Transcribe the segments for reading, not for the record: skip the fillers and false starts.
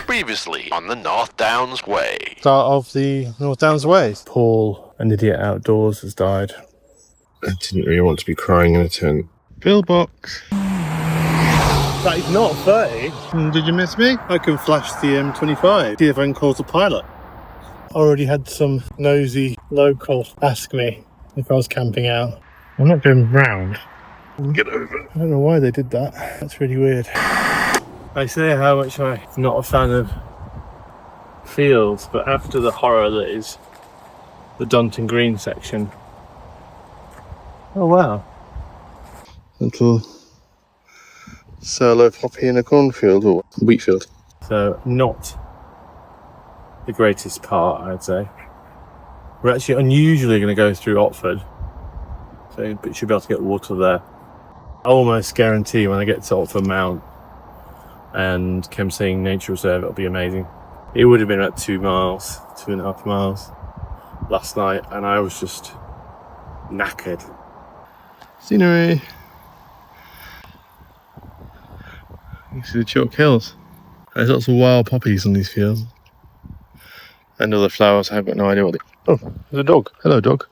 Previously on the North Downs Way. Start of the North Downs Way. Paul, an idiot outdoors, has died. I didn't really want to be crying in a tent. Pillbox. That is not 30. Did you miss me? I can flash the M25. See if I can call the pilot. Already had some nosy local ask me if I was camping out. I'm not going round. Get over it. I don't know why they did that. That's really weird. I say how much I'm not a fan of fields, but after the horror that is the Dunton Green section. Oh wow. Little solo poppy in a cornfield or wheat field. So not the greatest part, I'd say. We're actually unusually going to go through Otford, so we should be able to get water there. I almost guarantee when I get to Otford Mount and Kemsing Nature Reserve, it'll be amazing. It would have been about 2.5 miles last night, and I was just knackered. Scenery. You see the chalk hills. There's lots of wild poppies on these fields. And other flowers, I've got no idea what they... Oh, there's a dog. Hello, dog.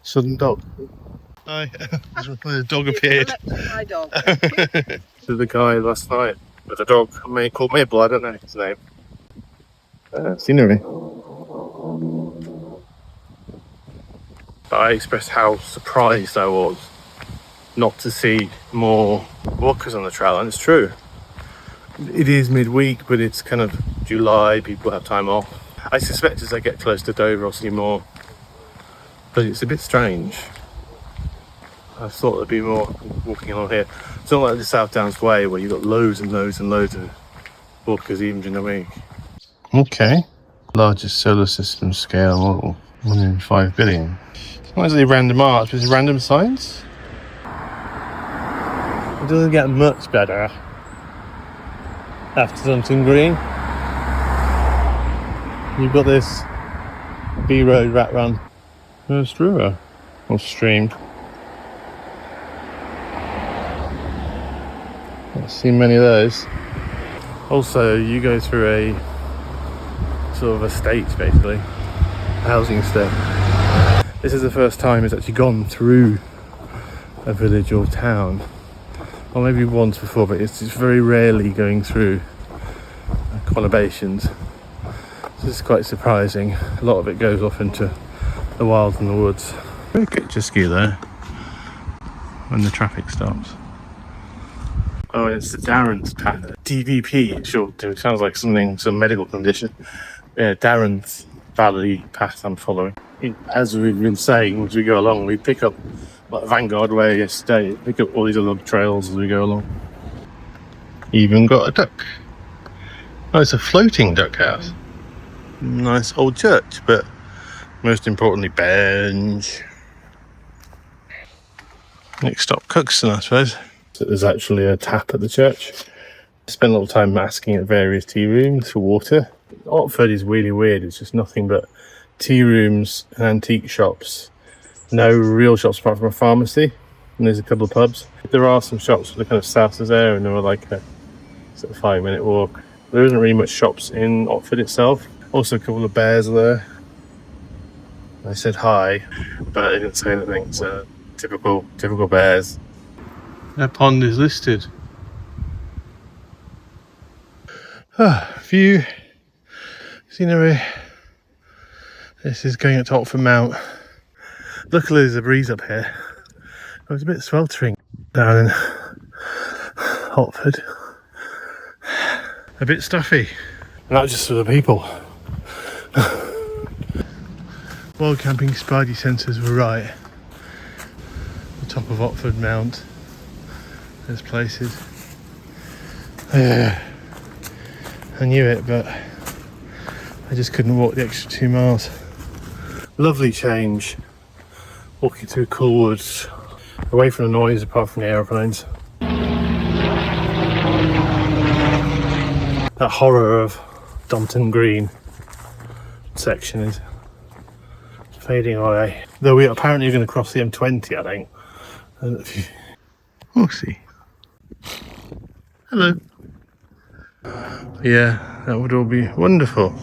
Southern dog. Hi. The dog appeared. Hi, dog. To the guy last night with a dog called Mabel, I don't know his name. Scenery. I expressed how surprised I was not to see more walkers on the trail, and it's true. It is midweek, but it's kind of July, people have time off. I suspect as I get close to Dover I'll see more, but it's a bit strange. I thought there'd be more walking along here. It's not like the South Downs Way where you've got loads and loads and loads of walkers even during the week. Okay. Largest solar system scale model. 1 in 5 billion. It's not exactly random art, but it's random science. It doesn't get much better after Dunton Green. You've got this B Road rat run. There's river. Or stream. Not seen many of those. Also, you go through a sort of estate, basically, a housing estate. This is the first time it's actually gone through a village or town. Or maybe once before, but it's very rarely going through conurbations. This is quite surprising. A lot of it goes off into the wilds and the woods. Very picturesque there when the traffic stops. Oh, it's the Darren's path. DVP, short. It sounds like some medical condition. Yeah, Darren's Valley path I'm following. As we've been saying as we go along, we pick up like Vanguard Way yesterday, pick up all these other trails as we go along. Even got a duck. Oh, it's a floating duck house. Nice old church, but most importantly, bench. Next stop, Cuxton, I suppose. So there's actually a tap at the church. Spent a little time asking at various tea rooms for water. Otford is really weird. It's just nothing but tea rooms and antique shops. No real shops apart from a pharmacy. And there's a couple of pubs. There are some shops, the kind of south is there, and there were like a sort of 5-minute walk. There isn't really much shops in Otford itself. Also a couple of bears are there. I said hi, but they didn't say anything, so typical bears. Their pond is listed. View, scenery. This is going up to Otford Mount. Luckily there's a breeze up here. It was a bit sweltering down in Otford. A bit stuffy. And that was just for the people. Wild camping Spidey sensors were right. The top of Otford Mount. There's places. Yeah, I knew it, but I just couldn't walk the extra 2 miles. Lovely change. Walking through cool woods, away from the noise apart from the aeroplanes. That horror of Dunton Green section is fading away. Though we are apparently going to cross the M20, I think. Horsey. Hello. Yeah, That would all be wonderful.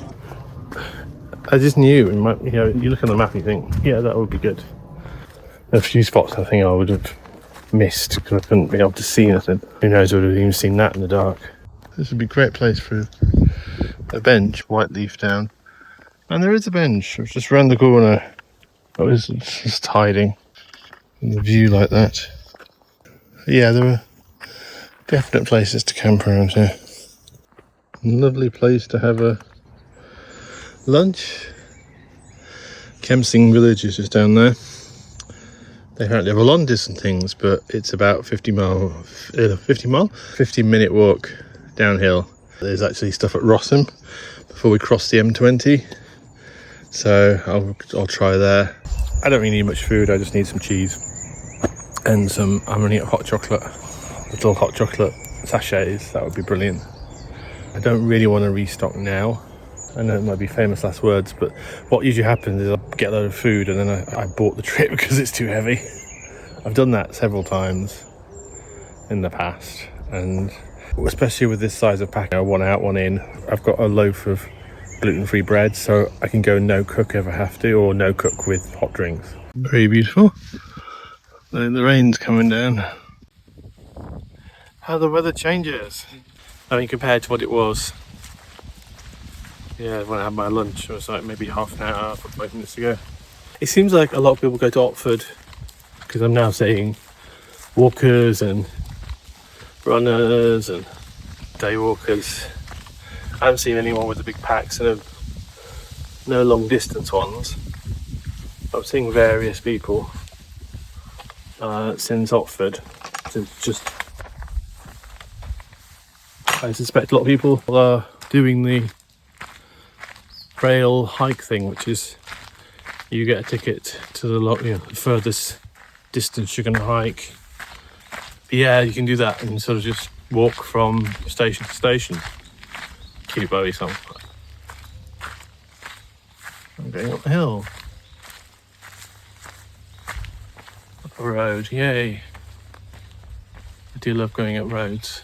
I just knew, you look on the map and you think, yeah, that would be good. A few spots I think I would have missed because I couldn't be able to see anything. Who knows, I would have even seen that in the dark. This would be a great place for a bench, white leaf down. And there is a bench, it's just round the corner. I was just hiding in the view like that. Yeah, there were definite places to camp around here. Lovely place to have a lunch. Kempsing village is just down there. They apparently have a Londis and things, but it's about 15-minute walk downhill. There's actually stuff at Rossum before we cross the M20, so I'll try there. I don't really need much food, I just need some cheese and I'm running out of hot chocolate, little hot chocolate sachets. That would be brilliant. I don't really want to restock now. I know it might be famous last words, but what usually happens is I get a load of food and then I bought the trip because it's too heavy. I've done that several times in the past, and especially with this size of pack, one out, one in. I've got a loaf of gluten-free bread, so I can go no cook if I have to, or no cook with hot drinks. Very beautiful. The rain's coming down. How the weather changes. I mean, compared to what it was. Yeah, when I had my lunch, it was like maybe half an hour, 45 minutes ago. It seems like a lot of people go to Otford, because I'm now seeing walkers and runners and day walkers. I haven't seen anyone with the big packs and no long distance ones. I'm seeing various people since Otford. I suspect a lot of people are doing the trail hike thing, which is you get a ticket to the furthest distance you're going to hike. Yeah, you can do that and sort of just walk from station to station. Cute Bowie song. I'm going up the hill. Up a road, yay. I do love going up roads.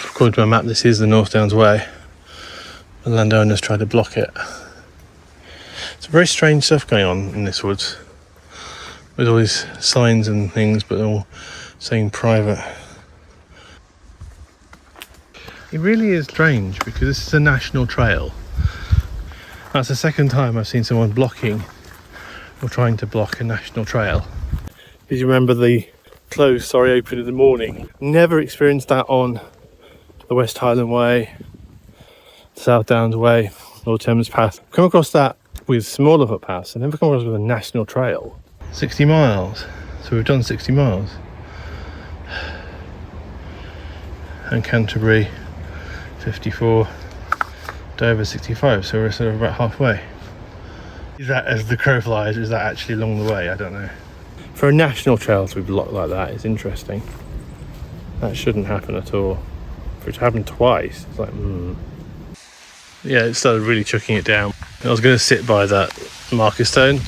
According to my map, this is the North Downs Way. The landowners tried to block it. It's very strange stuff going on in this woods. With all these signs and things, but they're all saying private. It really is strange because this is a national trail. That's the second time I've seen someone blocking or trying to block a national trail. Did you remember the open in the morning? Never experienced that on the West Highland Way, South Downs Way, Lord Thames Path. I've come across that with smaller footpaths. I've never come across with a national trail. 60 miles. So we've done 60 miles. And Canterbury 54, Dover 65, so we're sort of about halfway. Is that as the crow flies, or is that actually along the way? I don't know. For a national trail to be blocked like that is interesting. That shouldn't happen at all. For it to happen twice, it's like, Yeah, it started really chucking it down. I was going to sit by that marker stone.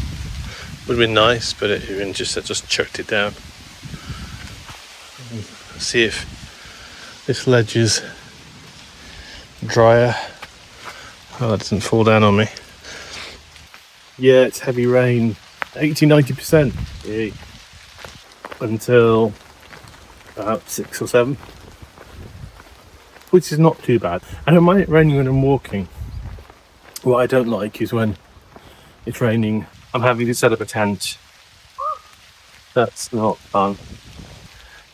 Would have been nice, but it just chucked it down. See if this ledge is drier. Oh, that doesn't fall down on me. Yeah, it's heavy rain. 80-90%. Yeah. Until about 6 or 7. Which is not too bad. I don't mind it raining when I'm walking. What I don't like is when it's raining, I'm having to set up a tent. That's not fun.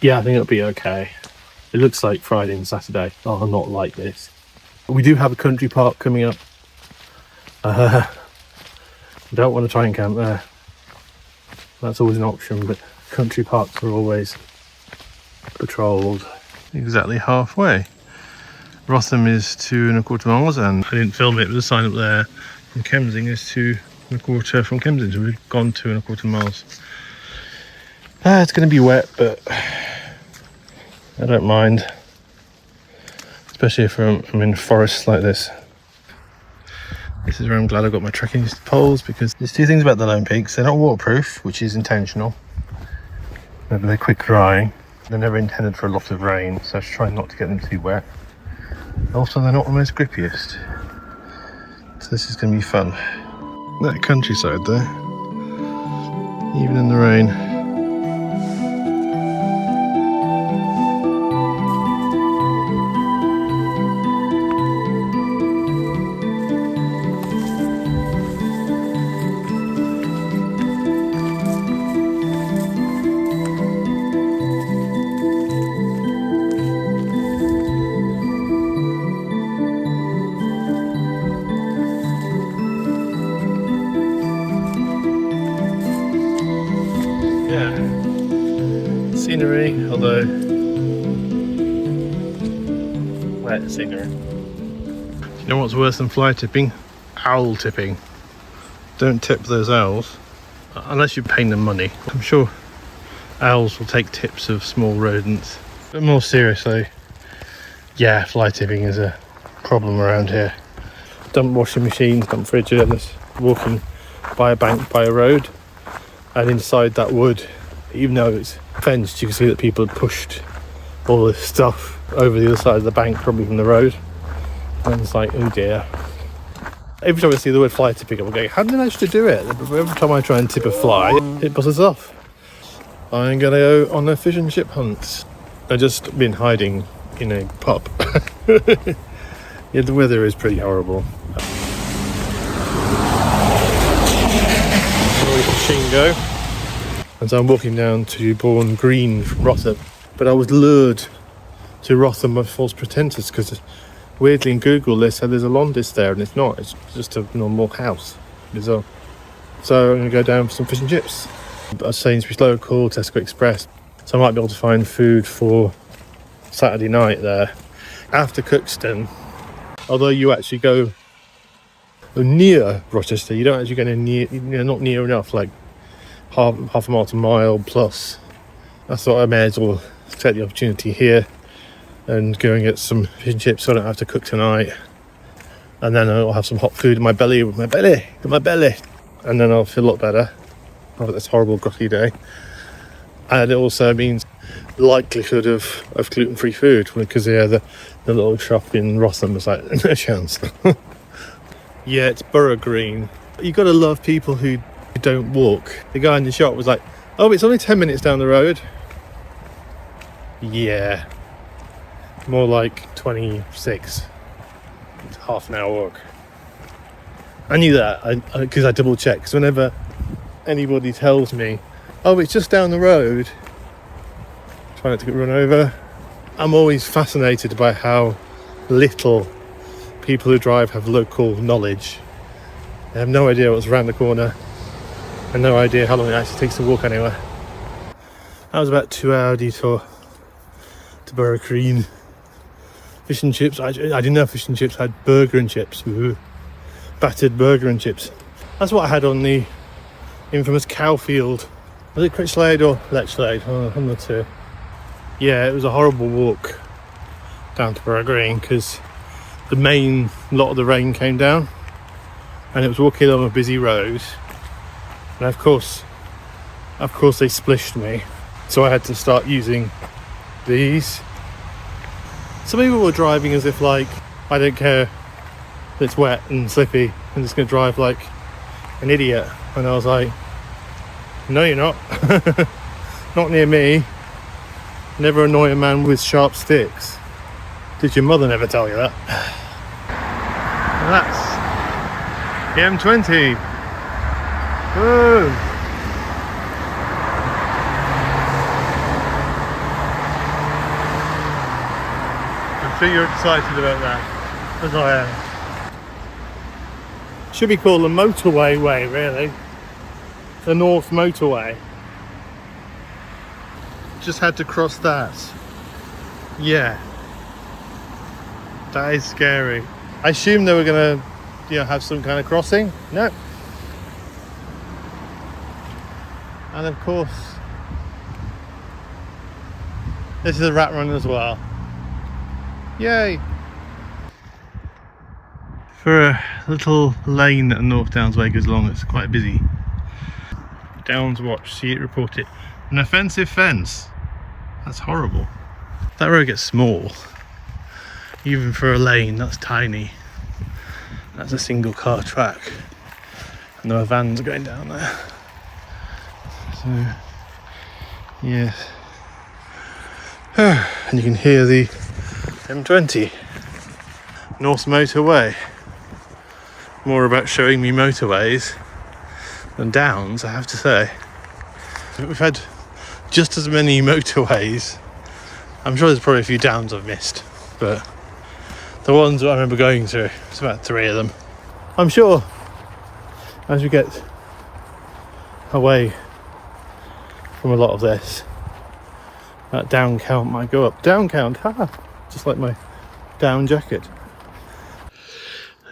Yeah, I think it'll be okay. It looks like Friday and Saturday are not like this. We do have a country park coming up. I don't want to try and camp there. That's always an option, but country parks are always patrolled. Exactly halfway. Rotham is 2.25 miles, and I didn't film it, but the sign up there from Kemsing is 2.25 from Kemsing, so we've gone 2.25 miles. It's going to be wet, but I don't mind, especially if I'm in forests like this. This is where I'm glad I've got my trekking poles, because there's two things about the Lone Peaks. They're not waterproof, which is intentional. They're quick drying. They're never intended for a lot of rain, so I try not to get them too wet. Also, they're not the most grippiest. So this is going to be fun. That countryside there, even in the rain. Yeah, scenery, although wet scenery. Do you know what's worse than fly tipping? Owl tipping. Don't tip those owls unless you're paying them money. I'm sure owls will take tips of small rodents. But more seriously, yeah, fly tipping is a problem around here. Dump washing machines, dump fridges, and this walking by a bank, by a road. And inside that wood, even though it's fenced, you can see that people had pushed all this stuff over the other side of the bank, probably from the road. And it's like, oh dear. Every time I see the word fly tipping, I'm going, how did I manage to do it? Every time I try and tip a fly, it buzzes off. I'm going to go on a fish and chip hunt. I've just been hiding in a pub. Yeah, the weather is pretty horrible. Shingo, and so I'm walking down to Borough Green from Rotham, but I was lured to Rotham by false pretenses because weirdly in Google they said there's a Londis there and it's not, it's just a normal house. Bizarre. So I'm going to go down for some fish and chips. A Sainsbury's local, Tesco Express, so I might be able to find food for Saturday night there. After Cookston, although you actually go near Rochester, you don't actually go near, not near enough, like half a mile to a mile plus. I thought I may as well take the opportunity here and go and get some fish and chips so I don't have to cook tonight, and then I'll have some hot food in my belly, and then I'll feel a lot better after this horrible groggy day. And it also means likelihood of gluten-free food, because the little shop in Rotham was like, no chance. Yeah, it's Borough Green. You've got to love people who don't walk. The guy in the shop was like, oh, it's only 10 minutes down the road. Yeah. More like 26. It's half an hour walk. I knew that because I double checked. Because whenever anybody tells me, oh, it's just down the road, try not to get run over, I'm always fascinated by how little people who drive have local knowledge. They have no idea what's around the corner and no idea how long it actually takes to walk anywhere. That was about a 2-hour detour to Borough Green. Fish and chips. I didn't know fish and chips had burger and chips. Ooh. Battered burger and chips. That's what I had on the infamous Cowfield. Was it Critque or Lechlade? Oh, one of the two. Yeah, it was a horrible walk down to Borough Green because the main lot of the rain came down and it was walking on a busy road, and of course they splished me, so I had to start using these. Some people were driving as if like, I don't care if it's wet and slippy, I'm just going to drive like an idiot, and I was like, no you're not. Not near me. Never annoy a man with sharp sticks. Did your mother never tell you that? And that's the M20. Woo! I'm sure you're excited about that, as I am. Should be called the motorway way, really. The North Motorway. Just had to cross that. Yeah. That is scary. I assumed they were gonna, have some kind of crossing. No. And of course, this is a rat run as well. Yay! For a little lane that North Downs Way goes along, it's quite busy. Downs Watch, see it, report it. An offensive fence. That's horrible. That road gets small. Even for a lane, that's tiny. That's a single car track. And there are vans going down there. So, yes. And you can hear the M20 North Motorway. More about showing me motorways than downs, I have to say. We've had just as many motorways. I'm sure there's probably a few downs I've missed, but the ones that I remember going through, it's about 3 of them. I'm sure as we get away from a lot of this, that down count might go up. Down count, haha, just like my down jacket.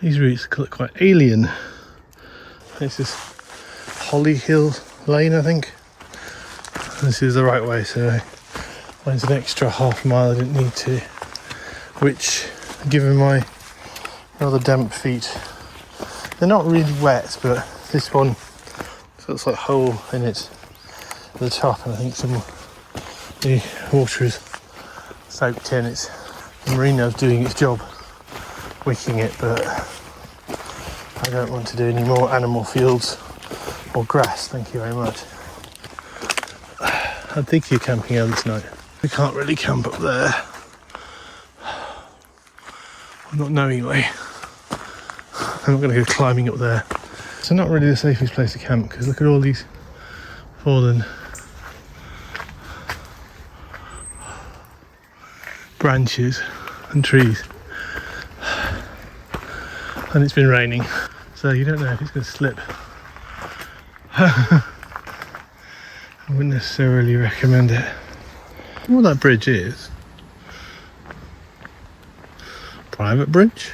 These routes look quite alien. This is Holly Hill Lane, I think. This is the right way, so there's an extra half mile I didn't need to, which, given my rather damp feet, they're not really wet, but this one looks like a hole in it at the top, and I think the water is soaked in. It's the merino's doing its job wicking it, but I don't want to do any more animal fields or grass, thank you very much. I'm thinking of camping out this night. We can't really camp up there. Not knowingly. I'm not going to go climbing up there. It's not really the safest place to camp, because look at all these fallen branches and trees. And it's been raining, so you don't know if it's going to slip. I wouldn't necessarily recommend it. What that bridge is? Private bridge?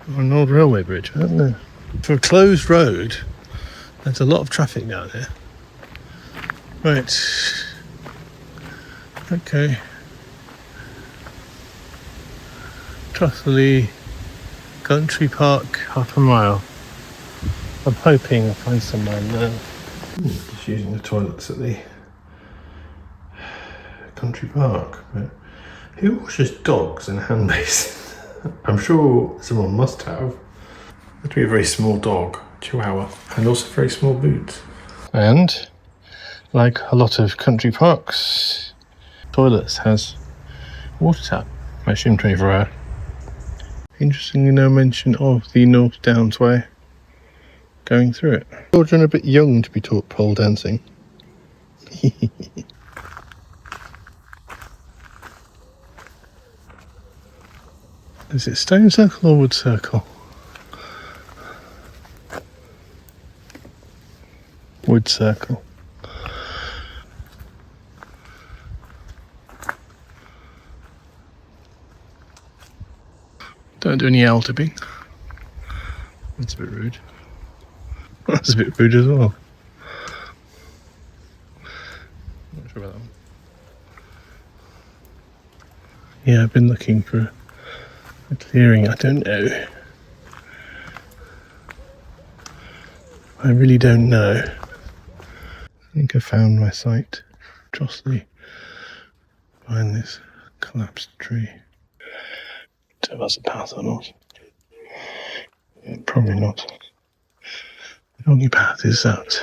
Or an old railway bridge? I don't know. For a closed road, there's a lot of traffic down here. Right. Okay. Trosley Country Park, half a mile. I'm hoping I'll find somewhere now. Just using the toilets at the country park. But who washes dogs in a hand basin? I'm sure someone must have. It would be a very small dog, Chihuahua, and also very small boots. And like a lot of country parks, toilets has water tap. I assume 24 hour. Interestingly, no mention of the North Downs Way going through it. Children are a bit young to be taught pole dancing. Is it stone circle or wood circle? Wood circle. Don't do any owl tipping. That's a bit rude. That's a bit rude as well. Not sure about that one. Yeah, I've been looking for a clearing. I don't know. I really don't know. I think I found my site. Trosley. Behind this collapsed tree. So that's a path or not? Yeah, probably not. The only path is that.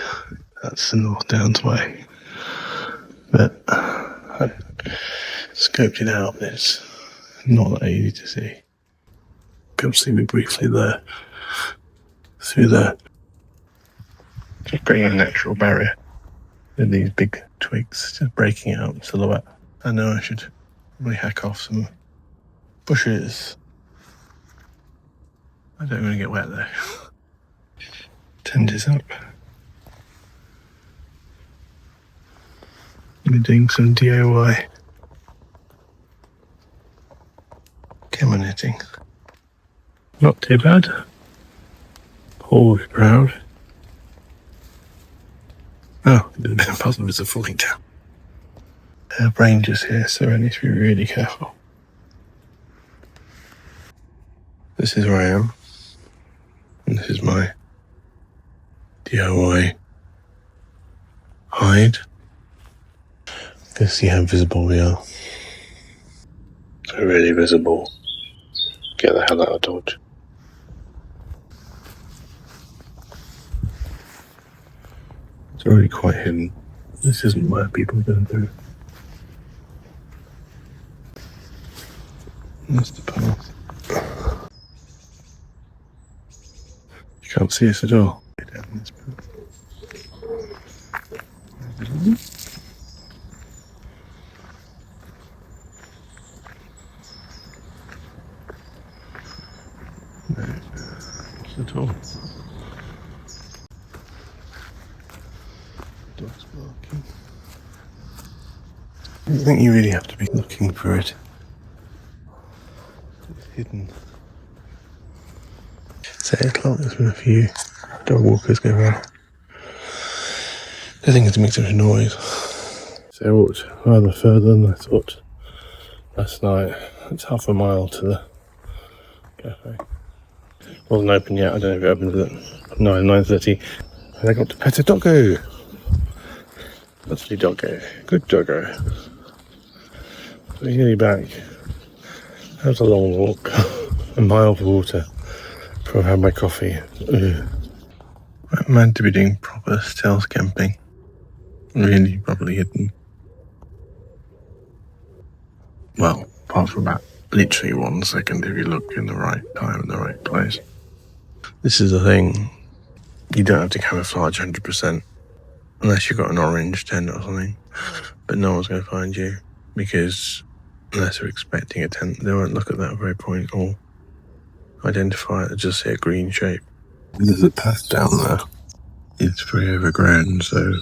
That's the North Downs Way. But I scoped it out, but it's not that easy to see. Come see me briefly there. Through there. Just bringing a natural barrier. With these big twigs, just breaking out in silhouette. I know I should really hack off some bushes. I don't want to get wet though. Tent is up. We're doing some DIY Camo knitting. Not too bad. Always proud. Oh, a bit of positives are falling down. There are rangers here, so I need to be really careful. This is where I am. And this is my DIY hide. Let's see how visible we are. They're really visible. Get the hell out of Dodge. It's already quite hidden. This isn't where people are going to do. That's the path. You can't see us at all. Down this path. No, not at all. Dog's barking. I don't think you really have to be looking for it. It's hidden. It's 8 o'clock, there's been a few dog walkers go around. I think it's a mix of noise. So I walked rather further than I thought last night. It's half a mile to the cafe. Wasn't open yet, I don't know if it opened at 9:30. And I got to pet a doggo. Lovely doggo. Good doggo. We're nearly back. That was a long walk. A mile of water before I had my coffee. Ugh. I'm meant to be doing proper stealth camping. Really properly hidden. Well, apart from about literally 1 second if you look in the right time and the right place. This is the thing. You don't have to camouflage 100% unless you've got an orange tent or something. But no one's going to find you because unless they're expecting a tent, they won't look at that very point or identify it. They'll just see a green shape. There's a path down there. It's very overgrown, so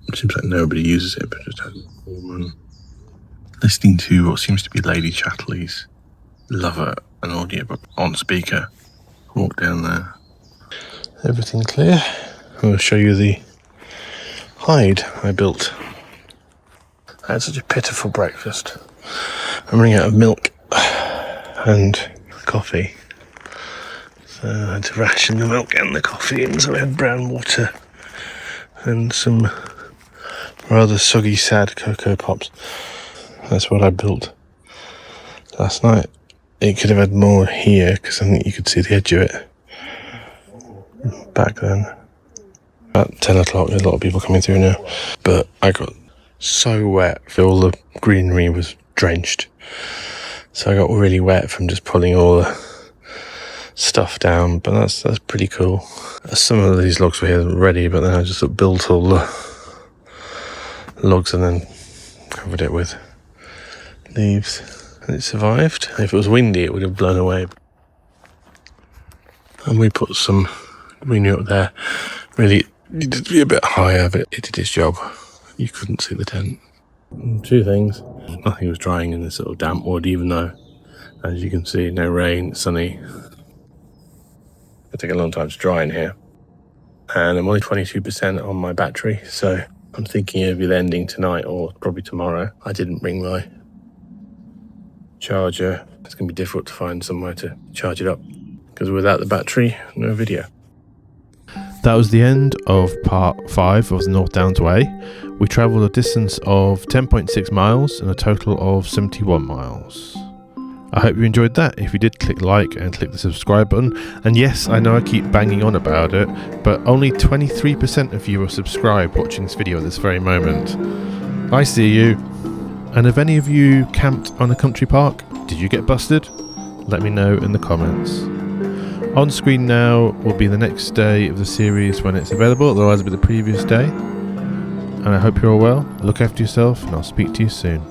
it seems like nobody uses it, but just has a woman listening to what seems to be Lady Chatterley's Lover, an audiobook on speaker. Walk down there. Everything clear. I'm going to show you the hide I built. I had such a pitiful breakfast. I'm running out of milk and coffee. So I had to ration the milk and the coffee, and so I had brown water and some rather soggy, sad Cocoa Pops. That's what I built last night. It could have had more here, because I think you could see the edge of it back then. About 10 o'clock, there's a lot of people coming through now. But I got so wet, all the greenery was drenched. So I got really wet from just pulling all the stuff down, but that's pretty cool. Some of these logs were here ready, but then I just built all the logs and then covered it with leaves, and it survived. If it was windy it would have blown away. And we put some greenery up there. Really needed to be a bit higher, but it did its job. You couldn't see the tent. Two things. Nothing was drying in this sort of damp wood, even though, as you can see, no rain, it's sunny. It'll take a long time to dry in here. And I'm only 22% on my battery, so I'm thinking of either ending tonight or probably tomorrow. I didn't bring my charger. It's going to be difficult to find somewhere to charge it up, because without the battery, no video. That was the end of part 5 of the North Downs Way. We travelled a distance of 10.6 miles and a total of 71 miles. I hope you enjoyed that. If you did, click like and click the subscribe button. And yes, I know I keep banging on about it, but only 23% of you are subscribed watching this video at this very moment. I see you. And have any of you camped on a country park? Did you get busted? Let me know in the comments. On screen now will be the next day of the series when it's available, otherwise it'll be the previous day. And I hope you're all well, look after yourself, and I'll speak to you soon.